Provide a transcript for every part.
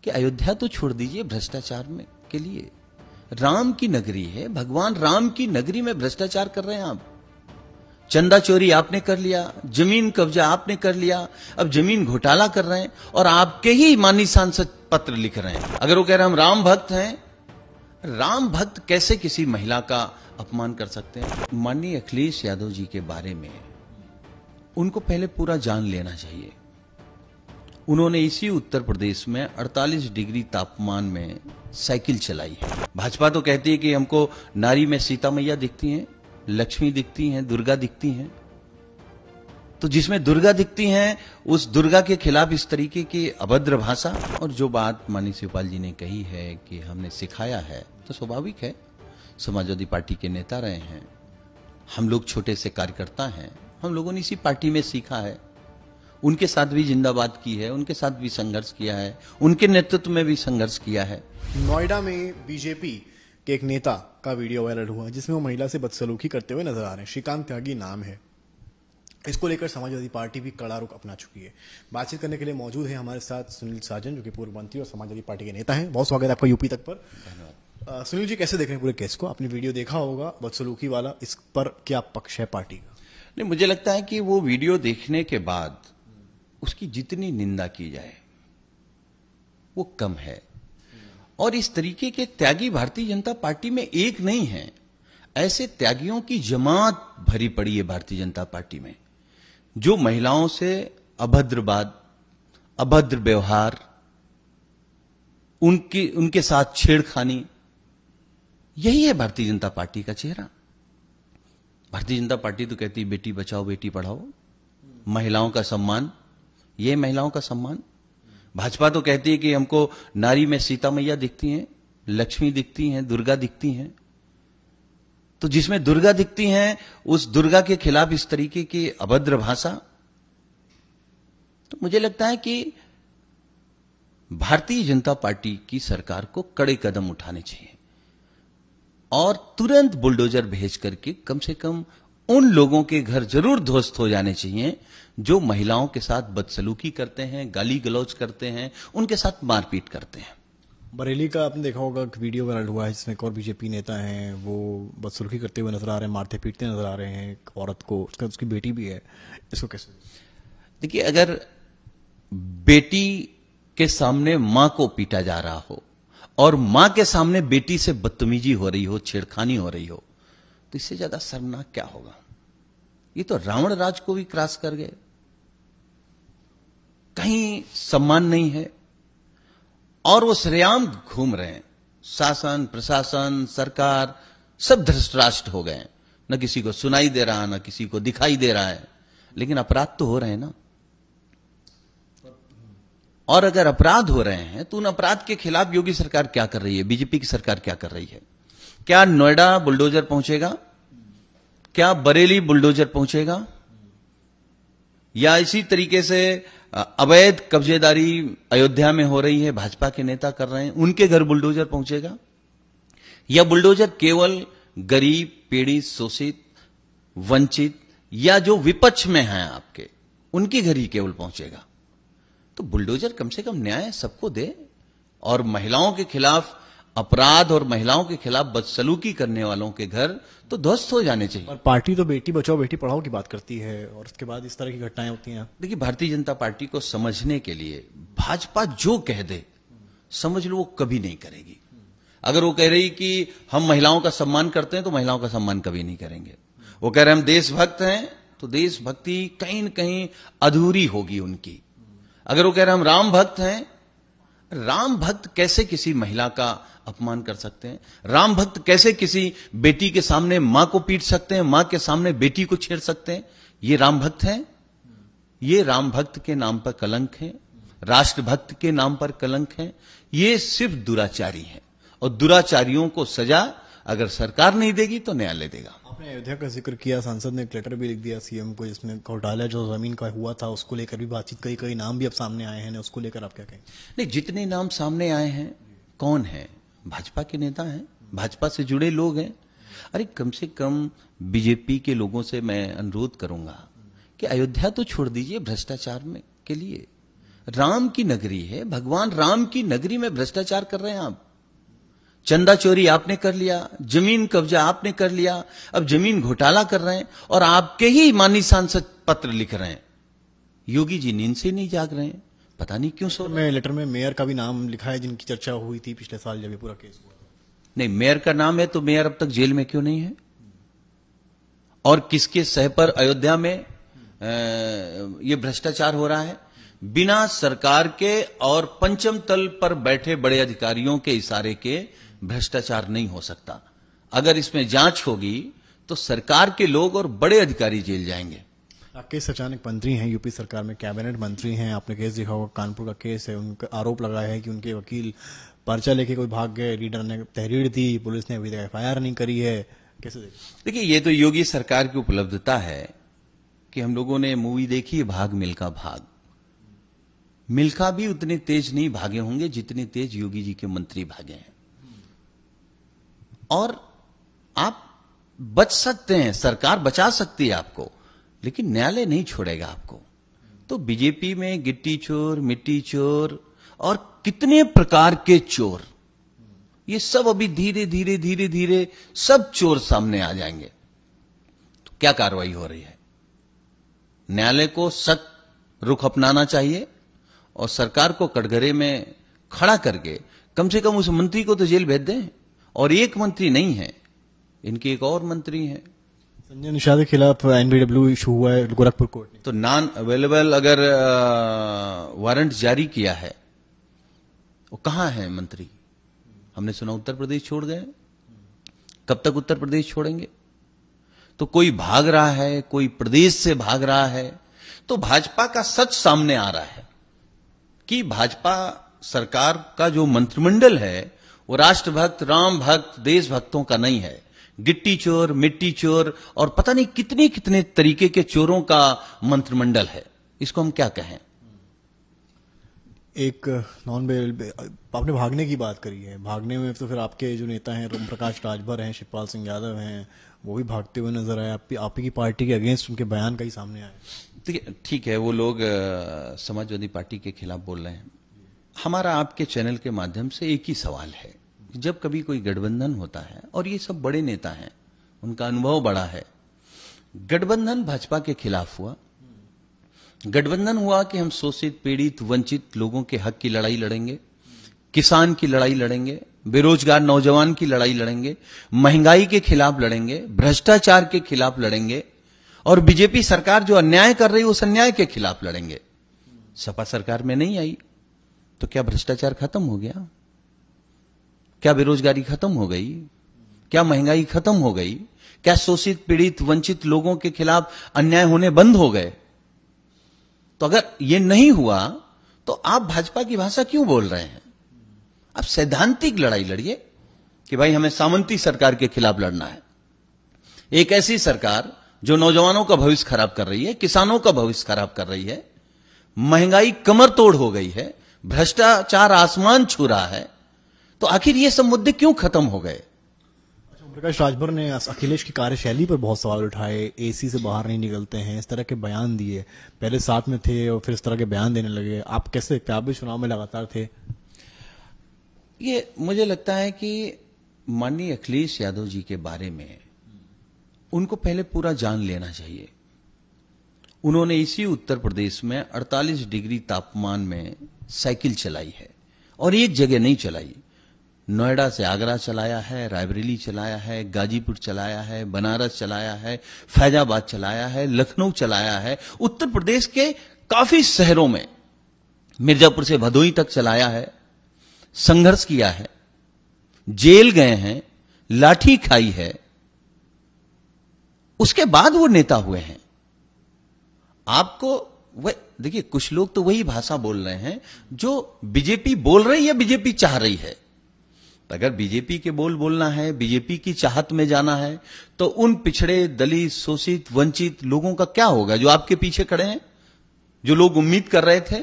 कि अयोध्या तो छोड़ दीजिए भ्रष्टाचार में के लिए, राम की नगरी है, भगवान राम की नगरी में भ्रष्टाचार कर रहे हैं आप। चंदा चोरी आपने कर लिया, जमीन कब्जा आपने कर लिया, अब जमीन घोटाला कर रहे हैं और आपके ही माननीय सांसद पत्र लिख रहे हैं। अगर वो कह रहे हैं हम राम भक्त हैं, राम भक्त कैसे किसी महिला का अपमान कर सकते हैं? माननीय अखिलेश यादव जी के बारे में उनको पहले पूरा जान लेना चाहिए। उन्होंने इसी उत्तर प्रदेश में 48 डिग्री तापमान में साइकिल चलाई है। भाजपा तो कहती है कि हमको नारी में सीता मैया दिखती हैं, लक्ष्मी दिखती हैं, दुर्गा दिखती हैं। तो जिसमें दुर्गा दिखती हैं उस दुर्गा के खिलाफ इस तरीके की अभद्र भाषा। और जो बात माननीय शिवपाल जी ने कही है कि हमने सिखाया है, तो स्वाभाविक है, समाजवादी पार्टी के नेता रहे हैं, हम लोग छोटे से कार्यकर्ता हैं, हम लोगों ने इसी पार्टी में सीखा है। उनके साथ भी जिंदाबाद की है, उनके साथ भी संघर्ष किया है, उनके नेतृत्व में भी संघर्ष किया है। नोएडा में बीजेपी के एक नेता का वीडियो वायरल हुआ जिसमें वो महिला से बदसलूकी करते हुए नजर आ रहे हैं। श्रीकांत त्यागी नाम है। इसको लेकर समाजवादी पार्टी भी कड़ा रुख अपना चुकी है। बातचीत करने के लिए मौजूद है हमारे साथ सुनील साजन, जो कि पूर्व मंत्री और समाजवादी पार्टी के नेता हैं। बहुत स्वागत है आपका यूपी तक पर। सुनील जी, कैसे देख रहे हैं पूरे केस को? आपने वीडियो देखा होगा बदसलूकी वाला, इस पर क्या पक्ष है पार्टी का? नहीं, मुझे लगता है कि वो वीडियो देखने के बाद उसकी जितनी निंदा की जाए वो कम है। और इस तरीके के त्यागी भारतीय जनता पार्टी में एक नहीं है, ऐसे त्यागियों की जमात भरी पड़ी है भारतीय जनता पार्टी में, जो महिलाओं से अभद्र बात, अभद्र व्यवहार, उनके साथ छेड़खानी, यही है भारतीय जनता पार्टी का चेहरा। भारतीय जनता पार्टी तो कहती है बेटी बचाओ बेटी पढ़ाओ, महिलाओं का सम्मान, ये महिलाओं का सम्मान। भाजपा तो कहती है कि हमको नारी में सीता मैया दिखती हैं, लक्ष्मी दिखती हैं, दुर्गा दिखती हैं। तो जिसमें दुर्गा दिखती हैं उस दुर्गा के खिलाफ इस तरीके की अभद्र भाषा, तो मुझे लगता है कि भारतीय जनता पार्टी की सरकार को कड़े कदम उठाने चाहिए और तुरंत बुलडोजर भेज करके कम से कम उन लोगों के घर जरूर ध्वस्त हो जाने चाहिए जो महिलाओं के साथ बदसलूकी करते हैं, गाली गलौज करते हैं, उनके साथ मारपीट करते हैं। बरेली का आपने देखा होगा कि वीडियो वायरल हुआ है जिसमें एक और बीजेपी नेता हैं, वो बदसलूकी करते हुए नजर आ रहे हैं, मारते पीटते नजर आ रहे हैं एक औरत को, उसकी बेटी भी है। इसको कैसे देखिए, अगर बेटी के सामने मां को पीटा जा रहा हो और मां के सामने बेटी से बदतमीजी हो रही हो, छेड़खानी हो रही हो, तो इससे ज्यादा शर्मनाक क्या होगा? ये तो रावण राज को भी क्रॉस कर गए। कहीं सम्मान नहीं है और वो सरेआम घूम रहे हैं। शासन, प्रशासन, सरकार सब धृतराष्ट्र हो गए, न किसी को सुनाई दे रहा, न किसी को दिखाई दे रहा है, लेकिन अपराध तो हो रहे हैं ना। और अगर अपराध हो रहे हैं तो उन अपराध के खिलाफ योगी सरकार क्या कर रही है, बीजेपी की सरकार क्या कर रही है? क्या नोएडा बुलडोजर पहुंचेगा? क्या बरेली बुलडोजर पहुंचेगा? या इसी तरीके से अवैध कब्जेदारी अयोध्या में हो रही है, भाजपा के नेता कर रहे हैं, उनके घर बुलडोजर पहुंचेगा? या बुलडोजर केवल गरीब, पीड़ित, शोषित, वंचित या जो विपक्ष में हैं आपके, उनके घर ही केवल पहुंचेगा? तो बुलडोजर कम से कम न्याय सबको दे और महिलाओं के खिलाफ अपराध और महिलाओं के खिलाफ बदसलूकी करने वालों के घर तो ध्वस्त हो जाने चाहिए। और पार्टी तो बेटी बचाओ बेटी पढ़ाओ की बात करती है और उसके बाद इस तरह की घटनाएं होती हैं। देखिए, भारतीय जनता पार्टी को समझने के लिए भाजपा जो कह दे समझ लो वो कभी नहीं करेगी। अगर वो कह रही कि हम महिलाओं का सम्मान करते हैं तो महिलाओं का सम्मान कभी नहीं करेंगे। वो कह रहे हम देशभक्त हैं तो देशभक्ति कहीं न कहीं अधूरी होगी उनकी। अगर वो कह रहे हम राम भक्त हैं, राम भक्त कैसे किसी महिला का अपमान कर सकते हैं? राम भक्त कैसे किसी बेटी के सामने मां को पीट सकते हैं, मां के सामने बेटी को छेड़ सकते हैं? ये राम भक्त हैं? ये राम भक्त के नाम पर कलंक है, राष्ट्रभक्त के नाम पर कलंक है। ये सिर्फ दुराचारी हैं और दुराचारियों को सजा अगर सरकार नहीं देगी तो न्यायालय देगा। आपने अयोध्या का जिक्र किया, सांसद ने एक लेटर भी लिख दिया सीएम को, जिसमें घोटाला जो जमीन का हुआ था उसको लेकर भी बातचीत, कई नाम भी अब सामने आए हैं, उसको लेकर आप क्या कहेंगे? नहीं, जितने नाम सामने आए हैं, कौन है? भाजपा के नेता हैं, भाजपा से जुड़े लोग हैं। अरे कम से कम बीजेपी के लोगों से मैं अनुरोध करूंगा कि अयोध्या तो छोड़ दीजिए भ्रष्टाचार में के लिए, राम की नगरी है, भगवान राम की नगरी में भ्रष्टाचार कर रहे हैं आप। चंदा चोरी आपने कर लिया, जमीन कब्जा आपने कर लिया, अब जमीन घोटाला कर रहे हैं और आपके ही माननीय सांसद पत्र लिख रहे हैं। योगी जी नींद से नहीं जाग रहे हैं, पता नहीं क्यों सो। मैं लेटर में मेयर का भी नाम लिखा है जिनकी चर्चा हुई थी पिछले साल जब ये पूरा केस हुआ। नहीं, मेयर का नाम है तो मेयर अब तक जेल में क्यों नहीं है? और किसके सह पर अयोध्या में ये भ्रष्टाचार हो रहा है? बिना सरकार के और पंचम तल पर बैठे बड़े अधिकारियों के इशारे के भ्रष्टाचार नहीं हो सकता। अगर इसमें जांच होगी तो सरकार के लोग और बड़े अधिकारी जेल जाएंगे। राकेश अचानक मंत्री हैं यूपी सरकार में, कैबिनेट मंत्री हैं, आपने केस देखा होगा, कानपुर का केस है, उनका आरोप लगाया है कि उनके वकील पर्चा लेके कोई भाग गए, लीडर ने तहरीर दी, पुलिस ने अभी तक एफआईआर नहीं करी है। कैसे देखिए, ये तो योगी सरकार की उपलब्धता है कि हम लोगों ने मूवी देखी है भाग मिल्खा भाग। मिल्खा भी उतने तेज नहीं भागे होंगे जितने तेज योगी जी के मंत्री भागे हैं। और आप बच सकते हैं, सरकार बचा सकती है आपको, लेकिन न्यायालय नहीं छोड़ेगा आपको। तो बीजेपी में गिट्टी चोर, मिट्टी चोर और कितने प्रकार के चोर, ये सब अभी धीरे धीरे धीरे धीरे सब चोर सामने आ जाएंगे। तो क्या कार्रवाई हो रही है? न्यायालय को सख्त रुख अपनाना चाहिए और सरकार को कटघरे में खड़ा करके कम से कम उस मंत्री को तो जेल भेज दें। और एक मंत्री नहीं है, इनके एक और मंत्री हैं। संजय निषाद के खिलाफ एनबीडब्ल्यू इशू हुआ है गोरखपुर कोर्ट ने, तो नॉन अवेलेबल अगर वारंट जारी किया है, वो कहां है मंत्री? हमने सुना उत्तर प्रदेश छोड़ गए। कब तक उत्तर प्रदेश छोड़ेंगे? तो कोई भाग रहा है, कोई प्रदेश से भाग रहा है। तो भाजपा का सच सामने आ रहा है कि भाजपा सरकार का जो मंत्रिमंडल है वो राष्ट्रभक्त, राम भक्त, देशभक्तों का नहीं है। गिट्टी चोर, मिट्टी चोर और पता नहीं कितने कितने तरीके के चोरों का मंत्रिमंडल है। इसको हम क्या कहें? एक नॉन बेल, आपने भागने की बात करी है, भागने में तो फिर आपके जो नेता हैं ओम प्रकाश राजभर हैं, शिवपाल सिंह यादव हैं, वो भी भागते हुए नजर आए। आप ही पार्टी के अगेंस्ट उनके बयान का ही सामने आए। ठीक है, वो लोग समाजवादी पार्टी के खिलाफ बोल रहे हैं। हमारा आपके चैनल के माध्यम से एक ही सवाल है, जब कभी कोई गठबंधन होता है, और ये सब बड़े नेता हैं, उनका अनुभव बड़ा है। गठबंधन भाजपा के खिलाफ हुआ, गठबंधन हुआ कि हम शोषित, पीड़ित, वंचित लोगों के हक की लड़ाई लड़ेंगे, किसान की लड़ाई लड़ेंगे, बेरोजगार नौजवान की लड़ाई लड़ेंगे, महंगाई के खिलाफ लड़ेंगे, भ्रष्टाचार के खिलाफ लड़ेंगे, और बीजेपी सरकार जो अन्याय कर रही है उस अन्याय के खिलाफ लड़ेंगे। सपा सरकार में नहीं आई तो क्या भ्रष्टाचार खत्म हो गया? क्या बेरोजगारी खत्म हो गई? क्या महंगाई खत्म हो गई? क्या शोषित, पीड़ित, वंचित लोगों के खिलाफ अन्याय होने बंद हो गए? तो अगर ये नहीं हुआ तो आप भाजपा की भाषा क्यों बोल रहे हैं? आप सैद्धांतिक लड़ाई लड़िए कि भाई हमें सामंती सरकार के खिलाफ लड़ना है। एक ऐसी सरकार जो नौजवानों का भविष्य खराब कर रही है, किसानों का भविष्य खराब कर रही है, महंगाई कमर तोड़ हो गई है, भ्रष्टाचार आसमान छू रहा है, तो आखिर ये सब मुद्दे क्यों खत्म हो गए? ओम प्रकाश राजभर ने अखिलेश की कार्यशैली पर बहुत सवाल उठाए, एसी से बाहर नहीं निकलते हैं, इस तरह के बयान दिए। पहले साथ में थे और फिर इस तरह के बयान देने लगे। आप कैसे देखते हैं? आप भी चुनाव में लगातार थे। ये मुझे लगता है कि माननीय अखिलेश यादव जी के बारे में उनको पहले पूरा जान लेना चाहिए। उन्होंने इसी उत्तर प्रदेश में 48 डिग्री तापमान में साइकिल चलाई है, और एक जगह नहीं चलाई। नोएडा से आगरा चलाया है, रायबरेली चलाया है, गाजीपुर चलाया है, बनारस चलाया है, फैजाबाद चलाया है, लखनऊ चलाया है, उत्तर प्रदेश के काफी शहरों में, मिर्जापुर से भदोही तक चलाया है, संघर्ष किया है, जेल गए हैं, लाठी खाई है, उसके बाद वो नेता हुए हैं। आपको वह देखिए, कुछ लोग तो वही भाषा बोल रहे हैं जो बीजेपी बोल रही है, बीजेपी चाह रही है। अगर बीजेपी के बोलना है, बीजेपी की चाहत में जाना है, तो उन पिछड़े, दलित, शोषित, वंचित लोगों का क्या होगा जो आपके पीछे खड़े हैं? जो लोग उम्मीद कर रहे थे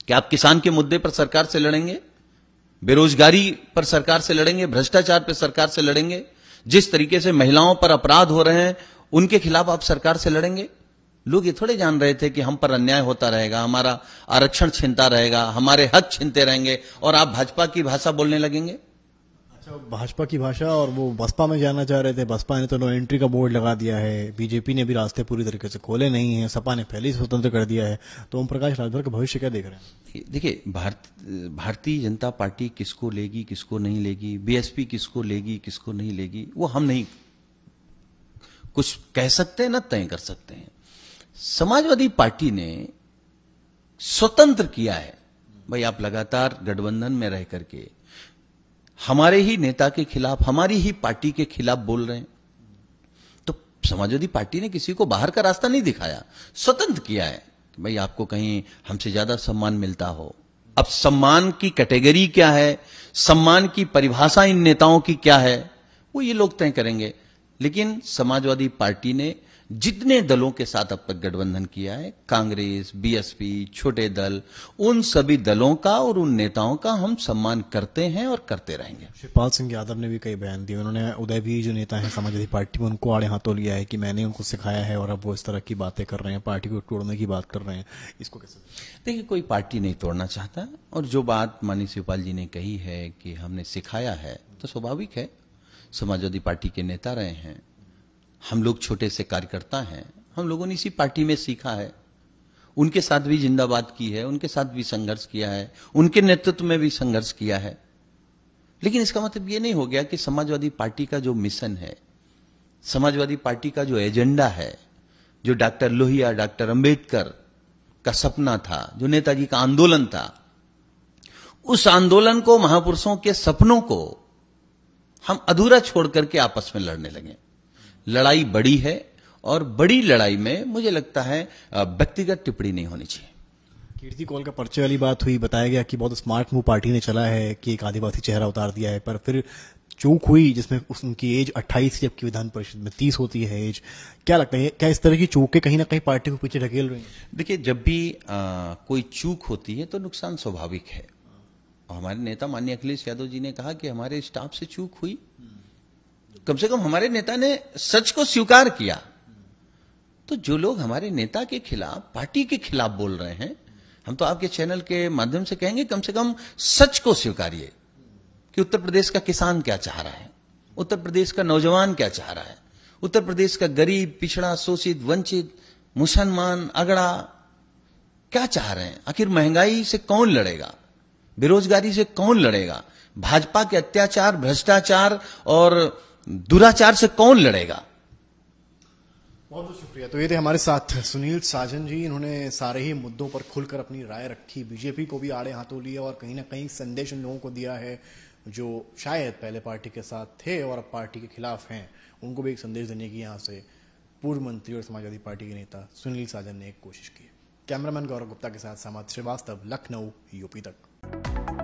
कि आप किसान के मुद्दे पर सरकार से लड़ेंगे, बेरोजगारी पर सरकार से लड़ेंगे, भ्रष्टाचार पर सरकार से लड़ेंगे, जिस तरीके से महिलाओं पर अपराध हो रहे हैं उनके खिलाफ आप सरकार से लड़ेंगे, लोग ये थोड़े जान रहे थे कि हम पर अन्याय होता रहेगा, हमारा आरक्षण छीनता रहेगा, हमारे हक छीनते रहेंगे और आप भाजपा की भाषा बोलने लगेंगे। अच्छा, भाजपा की भाषा, और वो बसपा में जाना चाह रहे थे, बसपा ने तो नो एंट्री का बोर्ड लगा दिया है, बीजेपी ने भी रास्ते पूरी तरीके से खोले नहीं है, सपा ने पहले ही स्वतंत्र कर दिया है। तो ओम प्रकाश राजभर का भविष्य क्या देख रहे हैं? देखिए, भारतीय जनता पार्टी किसको लेगी किसको नहीं लेगी, बीएसपी किसको लेगी किसको नहीं लेगी, वो हम नहीं कुछ कह सकते हैं, न तय कर सकते हैं। समाजवादी पार्टी ने स्वतंत्र किया है। भाई, आप लगातार गठबंधन में रह करके हमारे ही नेता के खिलाफ, हमारी ही पार्टी के खिलाफ बोल रहे हैं। तो समाजवादी पार्टी ने किसी को बाहर का रास्ता नहीं दिखाया, स्वतंत्र किया है कि भाई आपको कहीं हमसे ज्यादा सम्मान मिलता हो। अब सम्मान की कैटेगरी क्या है, सम्मान की परिभाषा इन नेताओं की क्या है, वो ये लोग तय करेंगे। लेकिन समाजवादी पार्टी ने जितने दलों के साथ अब तक गठबंधन किया है, कांग्रेस, बीएसपी, छोटे दल, उन सभी दलों का और उन नेताओं का हम सम्मान करते हैं और करते रहेंगे। शिवपाल सिंह यादव ने भी कई बयान दिए। उन्होंने उदयवीर जो नेता है समाजवादी पार्टी में, उनको आड़े हाथों लिया है कि मैंने उनको सिखाया है और अब वो इस तरह की बातें कर रहे हैं, पार्टी को तोड़ने की बात कर रहे हैं। इसको कैसे देखिए, कोई पार्टी नहीं तोड़ना चाहता, और जो बात माननीय शिवपाल जी ने कही है कि हमने सिखाया है, तो स्वाभाविक है, समाजवादी पार्टी के नेता रहे हैं, हम लोग छोटे से कार्यकर्ता हैं, हम लोगों ने इसी पार्टी में सीखा है, उनके साथ भी जिंदाबाद की है, उनके साथ भी संघर्ष किया है, उनके नेतृत्व में भी संघर्ष किया है। लेकिन इसका मतलब ये नहीं हो गया कि समाजवादी पार्टी का जो मिशन है, समाजवादी पार्टी का जो एजेंडा है, जो डॉक्टर लोहिया, डॉक्टर अंबेडकर का सपना था, जो नेताजी का आंदोलन था, उस आंदोलन को, महापुरुषों के सपनों को हम अधूरा छोड़ करके आपस में लड़ने लगे। लड़ाई बड़ी है, और बड़ी लड़ाई में मुझे लगता है व्यक्तिगत टिप्पणी नहीं होनी चाहिए। कीर्ति कौल का पर्चे वाली बात हुई, बताया गया कि बहुत स्मार्ट मूव पार्टी ने चला है कि एक आदिवासी चेहरा उतार दिया है, पर फिर चूक हुई जिसमें उनकी एज 28 जबकि विधान परिषद में 30 होती है एज। क्या लगता है, क्या इस तरह की चूकें कहीं ना कहीं पार्टी को पीछे ढकेल रही हैं? देखिए, जब भी कोई चूक होती है तो नुकसान स्वाभाविक है। और हमारे नेता माननीय अखिलेश यादव जी ने कहा कि हमारे स्टाफ से चूक हुई, कम से कम हमारे नेता ने सच को स्वीकार किया। तो जो लोग हमारे नेता के खिलाफ, पार्टी के खिलाफ बोल रहे हैं, हम तो आपके चैनल के माध्यम से कहेंगे कम से कम सच को स्वीकारिए कि उत्तर प्रदेश का किसान क्या चाह रहा है, उत्तर प्रदेश का नौजवान क्या चाह रहा है, उत्तर प्रदेश का गरीब, पिछड़ा, शोषित, वंचित, मुसलमान, अगड़ा क्या चाह रहे हैं। आखिर महंगाई से कौन लड़ेगा, बेरोजगारी से कौन लड़ेगा, भाजपा के अत्याचार, भ्रष्टाचार और दुराचार से कौन लड़ेगा। बहुत बहुत शुक्रिया। तो ये थे हमारे साथ सुनील साजन जी। इन्होंने सारे ही मुद्दों पर खुलकर अपनी राय रखी, बीजेपी को भी आड़े हाथों लिया और कहीं ना कहीं संदेश उन लोगों को दिया है जो शायद पहले पार्टी के साथ थे और अब पार्टी के खिलाफ हैं, उनको भी एक संदेश देने की यहाँ से पूर्व मंत्री और समाजवादी पार्टी के नेता सुनील साजन ने एक कोशिश की। कैमरामैन गौरव गुप्ता के साथ समाज श्रीवास्तव, लखनऊ, यूपी तक।